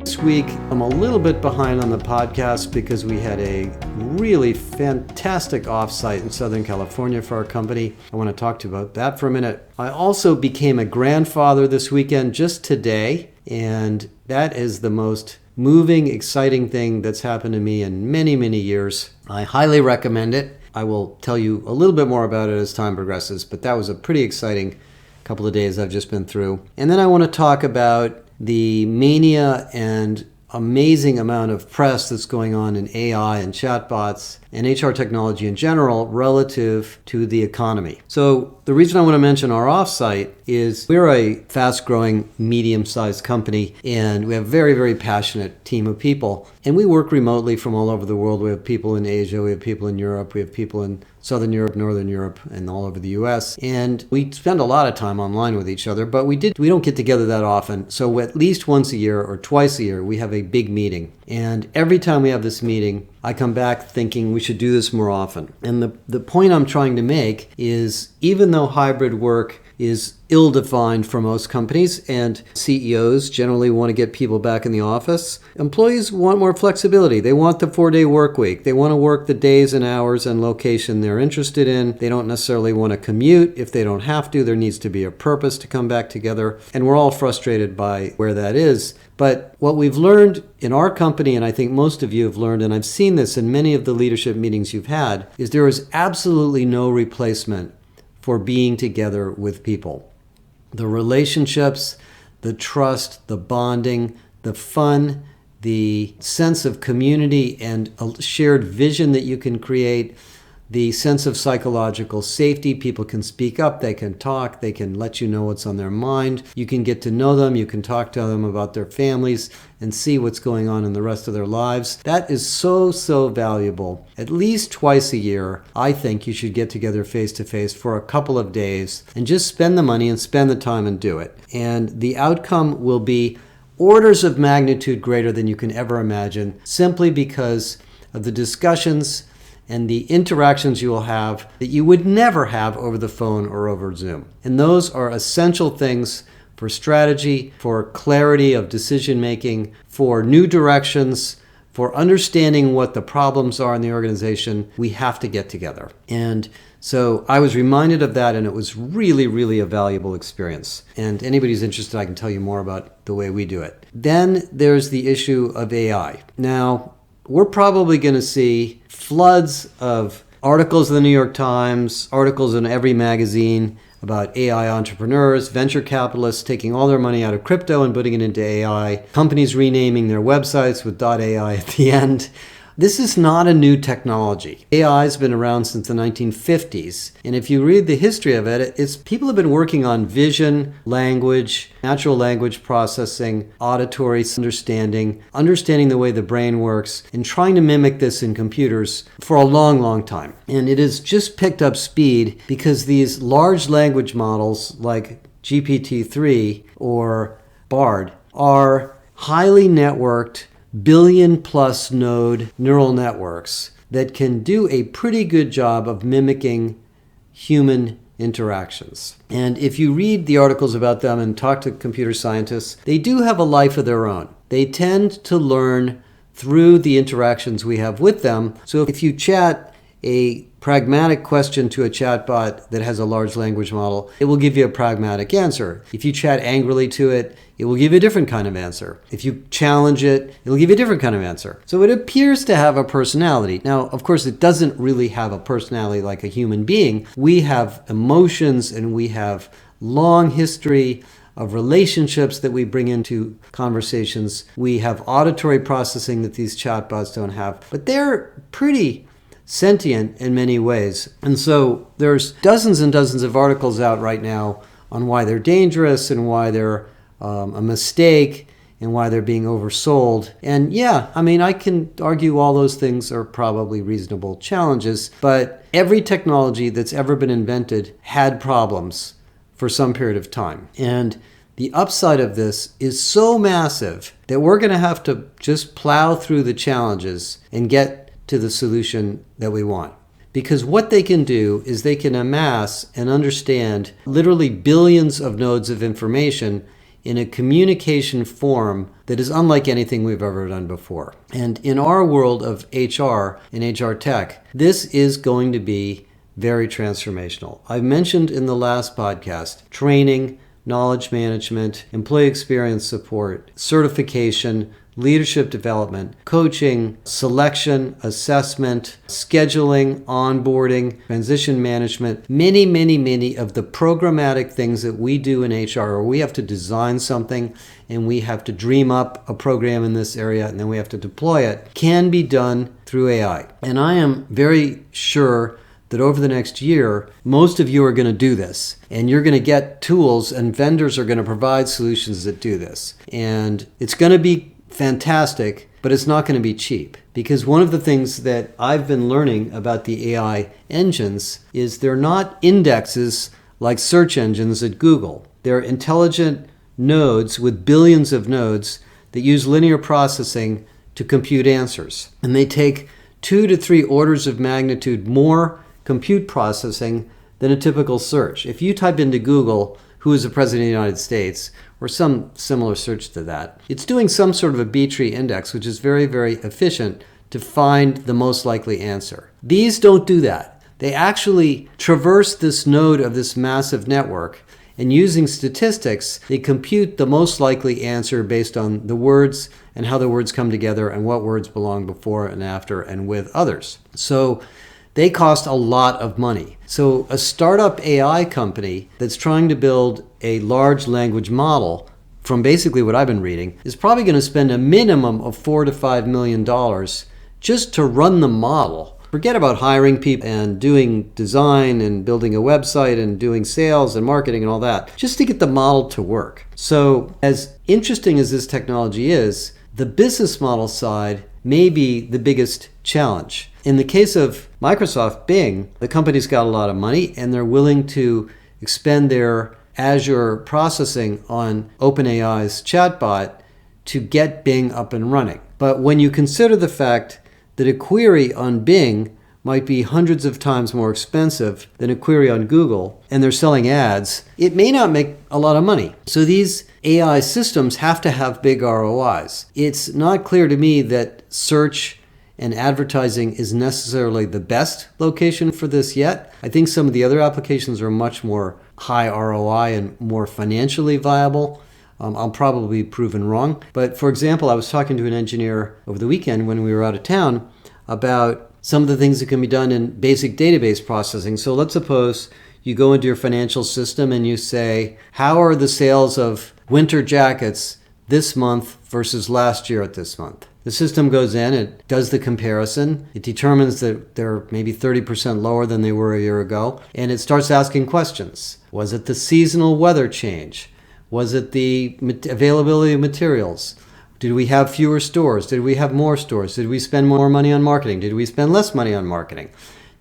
This week, I'm a little bit behind on the podcast because we had a really fantastic offsite in Southern California for our company. I want to talk to you about that for a minute. I also became a grandfather this weekend, just today, and that is the most moving, exciting thing that's happened to me in many, many years. I highly recommend it. I will tell you a little bit more about it as time progresses, but that was a pretty exciting couple of days I've just been through. And then I want to talk about the mania and amazing amount of press that's going on in AI and chatbots and HR technology in general relative to the economy. So the reason I want to mention our offsite is we're a fast-growing, medium-sized company, and we have a very, very passionate team of people. And we work remotely from all over the world. We have people in Asia, we have people in Europe, we have people in Southern Europe, Northern Europe, and all over the US. And we spend a lot of time online with each other, but we don't get together that often. So at least once a year or twice a year, we have a big meeting. And every time we have this meeting, I come back thinking we should do this more often. And the point I'm trying to make is, even though hybrid work is ill-defined for most companies, and CEOs generally want to get people back in the office, employees want more flexibility. They want the 4-day work week. They want to work the days and hours and location they're interested in. They don't necessarily want to commute if they don't have to. There needs to be a purpose to come back together. And we're all frustrated by where that is. But what we've learned in our company, and I think most of you have learned, and I've seen this in many of the leadership meetings you've had, is there is absolutely no replacement for being together with people. The relationships, the trust, the bonding, the fun, the sense of community and a shared vision that you can create, the sense of psychological safety. People can speak up, they can talk, they can let you know what's on their mind. You can get to know them, you can talk to them about their families and see what's going on in the rest of their lives. That is so, so valuable. At least twice a year, I think you should get together face to face for a couple of days and just spend the money and spend the time and do it. And the outcome will be orders of magnitude greater than you can ever imagine, simply because of the discussions and the interactions you will have that you would never have over the phone or over Zoom. And those are essential things for strategy, for clarity of decision making, for new directions, for understanding what the problems are in the organization. We have to get together. And so I was reminded of that, and it was really, really a valuable experience. And anybody who's interested, I can tell you more about the way we do it. Then there's the issue of AI. Now, we're probably going to see floods of articles in the New York Times, articles in every magazine about AI entrepreneurs, venture capitalists taking all their money out of crypto and putting it into AI, companies renaming their websites with .ai at the end. This is not a new technology. AI has been around since the 1950s. And if you read the history of it, people have been working on vision, language, natural language processing, auditory understanding the way the brain works, and trying to mimic this in computers for a long, long time. And it has just picked up speed because these large language models like GPT-3 or BARD are highly networked, billion-plus node neural networks that can do a pretty good job of mimicking human interactions. And if you read the articles about them and talk to computer scientists, they do have a life of their own. They tend to learn through the interactions we have with them. So if you chat a pragmatic question to a chatbot that has a large language model, it will give you a pragmatic answer. If you chat angrily to it, it will give you a different kind of answer. If you challenge it, it will give you a different kind of answer. So it appears to have a personality. Now, of course, it doesn't really have a personality like a human being. We have emotions and we have long history of relationships that we bring into conversations. We have auditory processing that these chatbots don't have, but they're pretty sentient in many ways. And so there's dozens and dozens of articles out right now on why they're dangerous and why they're a mistake and why they're being oversold. And yeah, I mean, I can argue all those things are probably reasonable challenges, but every technology that's ever been invented had problems for some period of time. And the upside of this is so massive that we're going to have to just plow through the challenges and get to the solution that we want. because what they can do is they can amass and understand literally billions of nodes of information in a communication form that is unlike anything we've ever done before. And in our world of HR and HR tech, this is going to be very transformational. I've mentioned in the last podcast training, knowledge management, employee experience support, certification, leadership development, coaching, selection, assessment, scheduling, onboarding, transition management, many of the programmatic things that we do in HR, or we have to design something and we have to dream up a program in this area and then we have to deploy it, can be done through AI. And I am very sure that over the next year, most of you are going to do this. And you're going to get tools and vendors are going to provide solutions that do this. And it's going to be fantastic, but it's not going to be cheap. Because one of the things that I've been learning about the AI engines is they're not indexes like search engines at Google. They're intelligent nodes with billions of nodes that use linear processing to compute answers. And they take 2 to 3 orders of magnitude more compute processing than a typical search. If you type into Google, who is the President of the United States, or some similar search to that, it's doing some sort of a B-tree index, which is very efficient to find the most likely answer. These don't do that. They actually traverse this node of this massive network, and using statistics, they compute the most likely answer based on the words and how the words come together and what words belong before and after and with others. So they cost a lot of money. So a startup AI company that's trying to build a large language model, from basically what I've been reading, is probably going to spend a minimum of $4 to $5 million just to run the model. Forget about hiring people and doing design and building a website and doing sales and marketing and all that, just to get the model to work. So as interesting as this technology is, the business model side may be the biggest challenge. In the case of Microsoft Bing, the company's got a lot of money and they're willing to expend their Azure processing on OpenAI's chatbot to get Bing up and running. But when you consider the fact that a query on Bing might be hundreds of times more expensive than a query on Google, and they're selling ads, it may not make a lot of money. So these AI systems have to have big ROIs. It's not clear to me that search and advertising is necessarily the best location for this yet. I think some of the other applications are much more high ROI and more financially viable. I'll probably be proven wrong. But for example, I was talking to an engineer over the weekend when we were out of town about some of the things that can be done in basic database processing. So let's suppose you go into your financial system and you say, how are the sales of winter jackets this month versus last year at this month? The system goes in, it does the comparison, it determines that they're maybe 30% lower than they were a year ago, and it starts asking questions. Was it the seasonal weather change? Was it the availability of materials? Did we have fewer stores? Did we have more stores? Did we spend more money on marketing? Did we spend less money on marketing?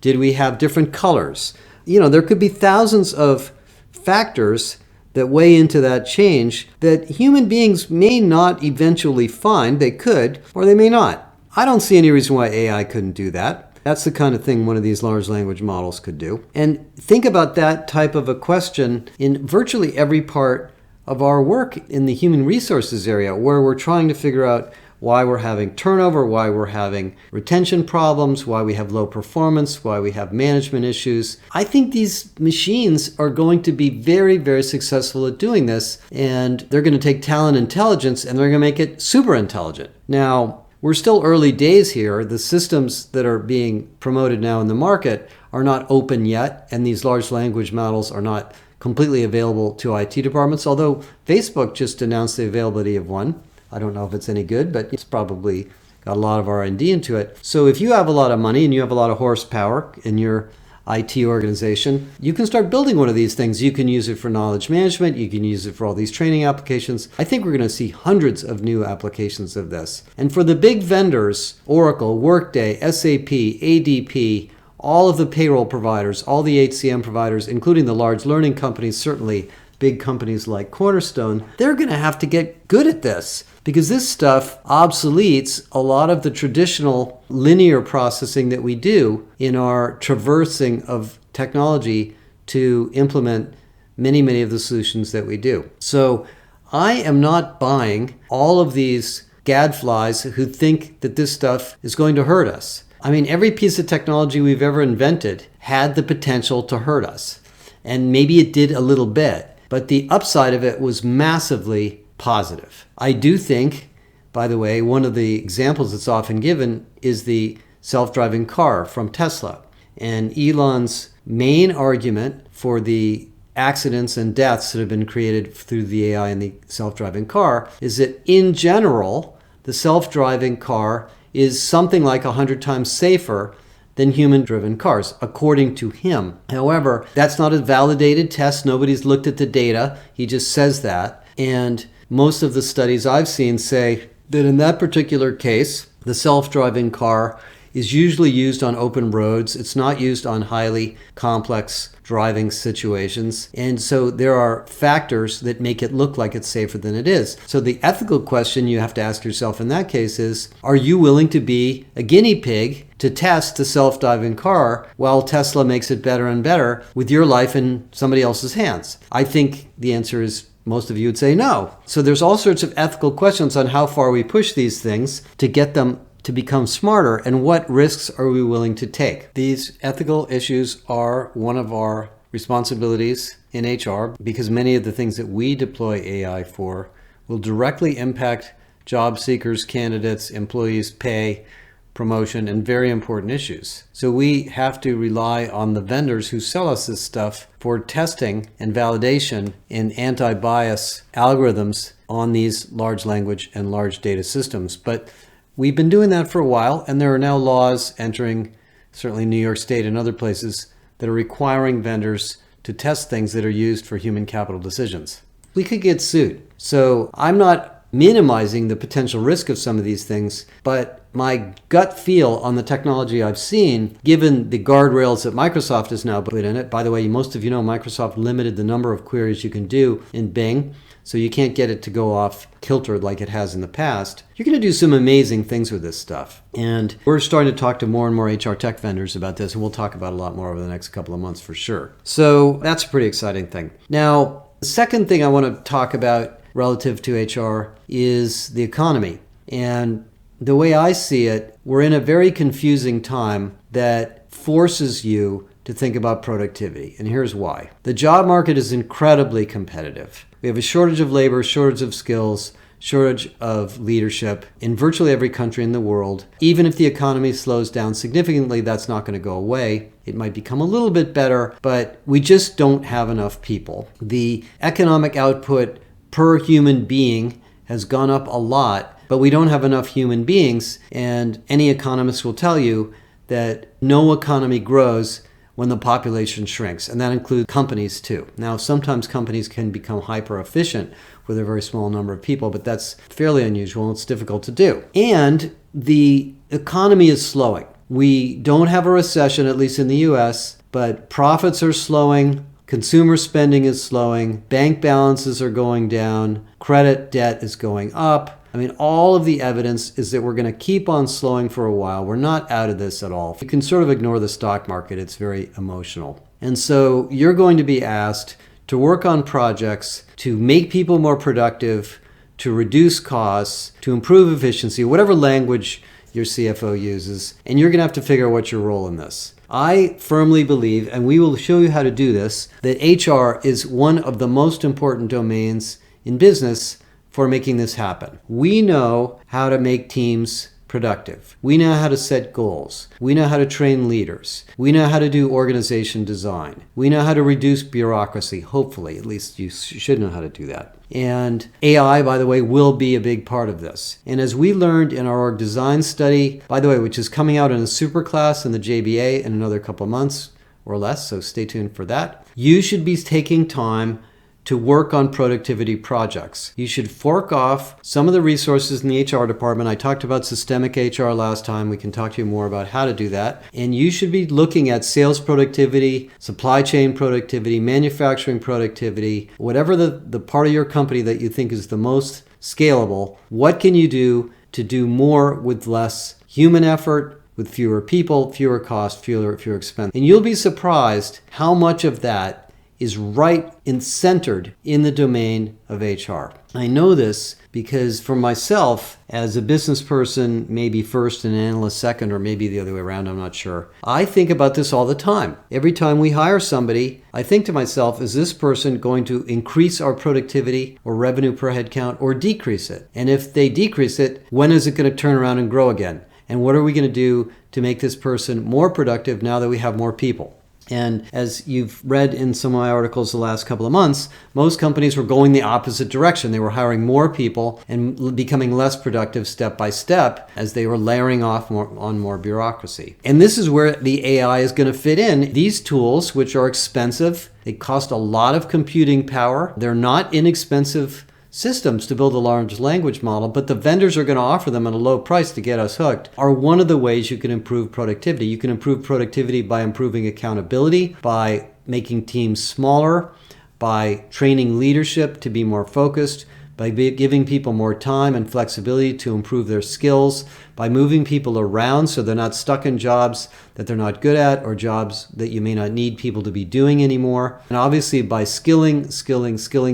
Did we have different colors? There could be thousands of factors that weigh into that change that human beings may not eventually find. They could, or they may not. I don't see any reason why AI couldn't do that. That's the kind of thing one of these large language models could do. And think about that type of a question in virtually every part of our work in the human resources area, where we're trying to figure out why we're having turnover, why we're having retention problems, why we have low performance, why we have management issues. I think these machines are going to be very successful at doing this, and they're going to take talent intelligence and they're going to make it super intelligent. Now, we're still early days here. The systems that are being promoted now in the market are not open yet, and these large language models are not completely available to IT departments, although Facebook just announced the availability of one. I don't know if it's any good, but it's probably got a lot of R&D into it. So if you have a lot of money and you have a lot of horsepower in your IT organization, you can start building one of these things. You can use it for knowledge management. You can use it for all these training applications. I think we're going to see hundreds of new applications of this. And for the big vendors, Oracle, Workday, SAP, ADP, all of the payroll providers, all the HCM providers, including the large learning companies, certainly big companies like Cornerstone, they're going to have to get good at this because this stuff obsoletes a lot of the traditional linear processing that we do in our traversing of technology to implement many of the solutions that we do. So I am not buying all of these gadflies who think that this stuff is going to hurt us. I mean, every piece of technology we've ever invented had the potential to hurt us. And maybe it did a little bit, but the upside of it was massively positive. I do think, by the way, one of the examples that's often given is the self-driving car from Tesla. And Elon's main argument for the accidents and deaths that have been created through the AI and the self-driving car is that in general, the self-driving car is something like 100 times safer than human-driven cars, according to him. However, that's not a validated test. Nobody's looked at the data. He just says that. And most of the studies I've seen say that in that particular case, the self-driving car is usually used on open roads. It's not used on highly complex driving situations. And so there are factors that make it look like it's safer than it is. So the ethical question you have to ask yourself in that case is, are you willing to be a guinea pig to test the self-driving car while Tesla makes it better and better with your life in somebody else's hands? I think the answer is most of you would say no. So there's all sorts of ethical questions on how far we push these things to get them to become smarter, and what risks are we willing to take? These ethical issues are one of our responsibilities in HR because many of the things that we deploy AI for will directly impact job seekers, candidates, employees' pay, promotion, and very important issues. So we have to rely on the vendors who sell us this stuff for testing and validation in anti-bias algorithms on these large language and large data systems. But we've been doing that for a while, and there are now laws entering, certainly New York State and other places, that are requiring vendors to test things that are used for human capital decisions. We could get sued. So I'm not minimizing the potential risk of some of these things, but my gut feel on the technology I've seen, given the guardrails that Microsoft has now put in it. By the way, most of you know Microsoft limited the number of queries you can do in Bing, so you can't get it to go off kilter like it has in the past. You're going to do some amazing things with this stuff. And we're starting to talk to more and more HR tech vendors about this, and we'll talk about a lot more over the next couple of months for sure. So that's a pretty exciting thing. Now, the second thing I want to talk about relative to HR is the economy. And the way I see it, we're in a very confusing time that forces you to think about productivity. And here's why. The job market is incredibly competitive. We have a shortage of labor, shortage of skills, shortage of leadership in virtually every country in the world. Even if the economy slows down significantly, that's not going to go away. It might become a little bit better, but we just don't have enough people. The economic output per human being has gone up a lot, but we don't have enough human beings. And any economist will tell you that no economy grows when the population shrinks, and that includes companies too. Now, sometimes companies can become hyper efficient with a very small number of people, but that's fairly unusual and it's difficult to do. And the economy is slowing. We don't have a recession, at least in the US, but profits are slowing, consumer spending is slowing, bank balances are going down, credit debt is going up. I mean, all of the evidence is that we're going to keep on slowing for a while. We're not out of this at all. You can sort of ignore the stock market. It's very emotional. And so you're going to be asked to work on projects to make people more productive, to reduce costs, to improve efficiency, whatever language your CFO uses. And you're going to have to figure out what's your role in this. I firmly believe, and we will show you how to do this, that HR is one of the most important domains in business for making this happen. We know how to make teams productive. We know how to set goals. We know how to train leaders. We know how to do organization design. We know how to reduce bureaucracy, hopefully. At least you should know how to do that. And AI, by the way, will be a big part of this. And as we learned in our org design study, by the way, which is coming out in a super class in the JBA in another couple months or less, so stay tuned for that. You should be taking time to work on productivity projects. You should fork off some of the resources in the HR department. I talked about systemic HR last time. We can talk to you more about how to do that. And you should be looking at sales productivity, supply chain productivity, manufacturing productivity, whatever the part of your company that you think is the most scalable. What can you do to do more with less human effort, with fewer people, fewer costs, fewer expense? And you'll be surprised how much of that is right and centered in the domain of HR. I know this because for myself, as a business person, maybe first and an analyst second, or maybe the other way around, I'm not sure. I think about this all the time. Every time we hire somebody, I think to myself, is this person going to increase our productivity or revenue per head count or decrease it? And if they decrease it, when is it going to turn around and grow again? And what are we going to do to make this person more productive now that we have more people? And as you've read in some of my articles the last couple of months, most companies were going the opposite direction. They were hiring more people and becoming less productive step by step as they were layering off more bureaucracy. And this is where the AI is going to fit in. These tools, which are expensive, they cost a lot of computing power. They're not inexpensive systems to build a large language model, but the vendors are going to offer them at a low price to get us hooked, are one of the ways you can improve productivity. You can improve productivity by improving accountability, by making teams smaller, by training leadership to be more focused, by giving people more time and flexibility to improve their skills, by moving people around so they're not stuck in jobs that they're not good at or jobs that you may not need people to be doing anymore. And obviously by skilling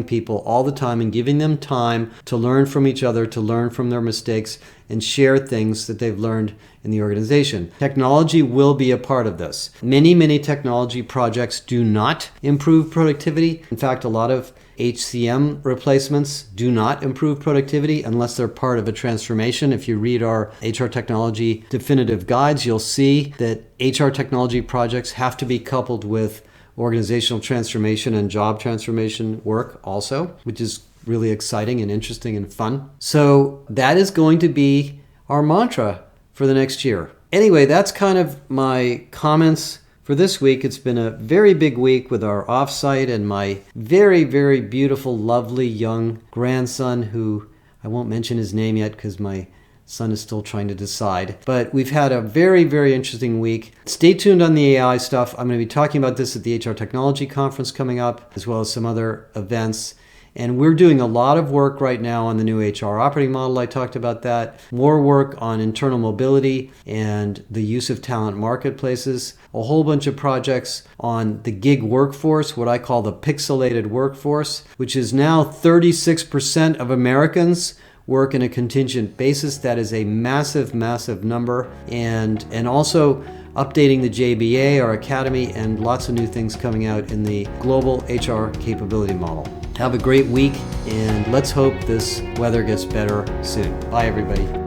people all the time and giving them time to learn from each other, to learn from their mistakes and share things that they've learned in the organization. Technology will be a part of this. Many technology projects do not improve productivity. In fact, a lot of HCM replacements do not improve productivity unless they're part of a transformation. If you read our HR technology definitive guides, you'll see that HR technology projects have to be coupled with organizational transformation and job transformation work also, which is really exciting and interesting and fun. So that is going to be our mantra for the next year. Anyway, that's kind of my comments for this week. It's been a very big week with our offsite and my very beautiful, lovely young grandson, who I won't mention his name yet because my son is still trying to decide. But we've had a very interesting week. Stay tuned on the AI stuff. I'm going to be talking about this at the HR Technology Conference coming up, as well as some other events. And we're doing a lot of work right now on the new HR operating model. I talked about that. More work on internal mobility and the use of talent marketplaces. A whole bunch of projects on the gig workforce, what I call the pixelated workforce, which is now 36% of Americans work in a contingent basis. That is a massive number. And also updating the JBA, our academy, and lots of new things coming out in the global HR capability model. Have a great week, and let's hope this weather gets better soon. Bye, everybody.